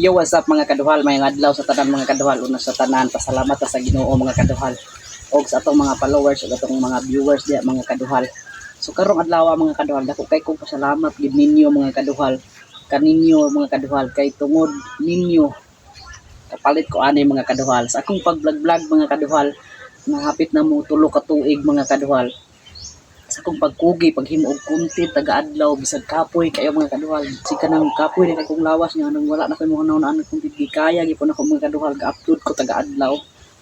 Yo, what's up mga kaduhal? May adlaw sa tanan mga kaduhal. Una sa tanan, pasalamat sa Ginoo mga kaduhal. Og sa atong mga followers ug atong mga viewers diya mga kaduhal. So karong adlaw mga kaduhal, dako kay kong pasalamat gid ninyo mga kaduhal. Kaninyo mga kaduhal kay tungod ninyo kapalit ko ani mga kaduhal. Sa akong pag-vlog mga kaduhal, nahapit na mo tulo ka tuig mga kaduhal. Sa akong pagkugi, paghimo og content taga-adlaw bisag kapoy kayo mga kaduhal. Si kanang kapoy ni kay kong lawas nga nang wala na koy mga naon content gikaya gyud ako mga kaduhal ga-upload ko taga-adlaw.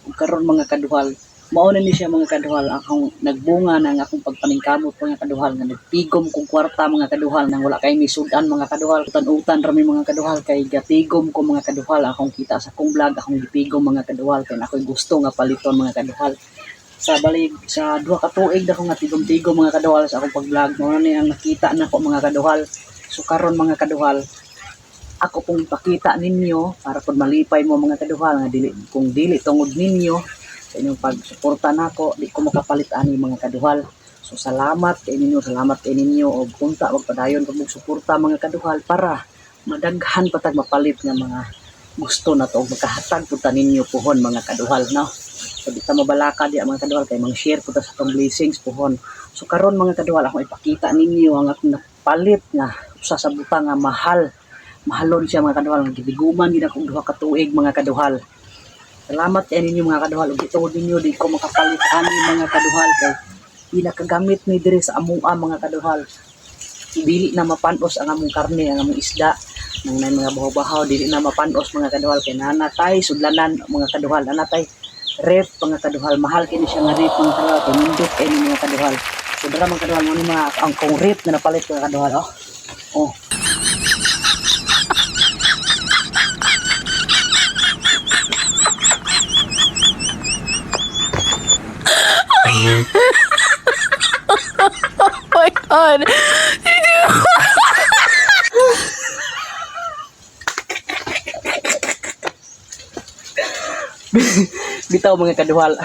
Ug karon mga kaduhal, mao na ni siya mga kaduhal akong nagbunga na nga akong pagpaningkamot mga kaduhal nga nagtigom kong kwarta mga kaduhal nang wala kay misudan mga kaduhal. Utan-utan rami mga kaduhal kay gatigom ko mga kaduhal akong kita sa akong vlog akong gitigom mga kaduhal kay ako'y gusto nga paliton mga kaduhal. Sa balig sa duha ka tuig dako nga tigom-tigom mga kaduhal sa akong pag-vlog mo ni ang nakita nako mga kaduhal. So karon mga kaduhal, ako pong pakita ninyo para pud malipay mo mga kaduhal nga dili kung dili tungod ninyo sa inyong pagsuporta nako di ko makapalit ani mga kaduhal. So salamat kay ninyo og punta wag padayon kag suporta mga kaduhal para madaghan patag mapalit nga mga gusto na to og makahatag pud ta ninyo puhon mga kaduhal no. So di ta mabalaka di mga kaduhal kay mang-share ko ta sa tong blessings puhon. So karon mga kaduhal akong ipakita ninyo ang akong napalit nga usa sa butang nga mahalon siya mga kaduhal nga gibiguman gid akong duha ka tuig mga kaduhal. Salamat kay ninyo mga kaduhal ug gituod ninyo di ko makapalit ani mga kaduhal kay di nakagamit mi diri sa amuha mga kaduhal. Dili na mapanos ang among karne ang among isda nang mga bahaw-bahaw dili na mapanos mga kaduhal kay nanatay sudlanan mga kaduhal nanatay rep mga kaduhal mahal kini siya nga rep mga kaduhal kay nindot kay mga kaduhal. So dara mga kaduhal mo ni mga ang kong rep na napalit mga kaduhal oh. Oh my god. Bitaw mga kaduhal.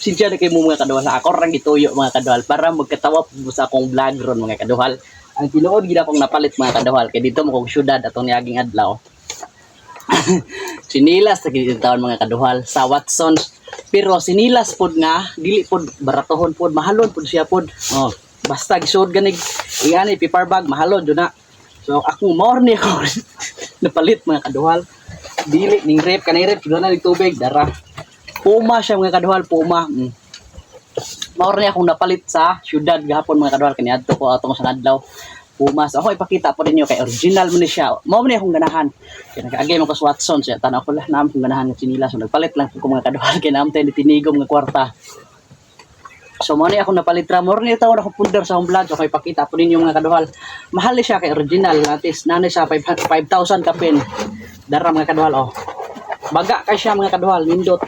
Sinsya na kay mo mga kaduhal. Ako rang gituyo mga kaduhal para magkatawa po sa akong vlog ron mga kaduhal. Ang tinuod gid akong napalit mga kaduhal kay dito mo kong syudad atong niaging adlaw. Sinilas na gid taon mga kaduhal sa Watsons. Pero sinilas pod nga dili pod baratohon pod mahalon pod siya pod. Oh, basta gisud ganig iani paper bag mahalon jud na. So ako morning ako napalit mga kaduhal. Dili ning rep kanay rep na ning tubig dara. Puma siya mga kaduhal, puma. Mao rin akong napalit sa syudad gahapon mga kaduhal kaniadto ko atong sa adlaw. Puma. So ako ipakita po ninyo kay original mo ni siya. Mao man akong ganahan. Kaya nakaagay mo ko sa Watson siya tanaw ko lang naam kung ganahan ng sinila. So nagpalit lang ko mga kaduhal kay naam tay tinigom nga kwarta. So mao ni akong napalit ra mo rin taon ako pundar sa akong vlog. So ako ipakita po ninyo mga kaduhal. Mahal ni siya kay original. Natis nanay siya 5,000 ka pin. Dara mga kaduhal oh. Baga kay siya mga kaduhal nindot.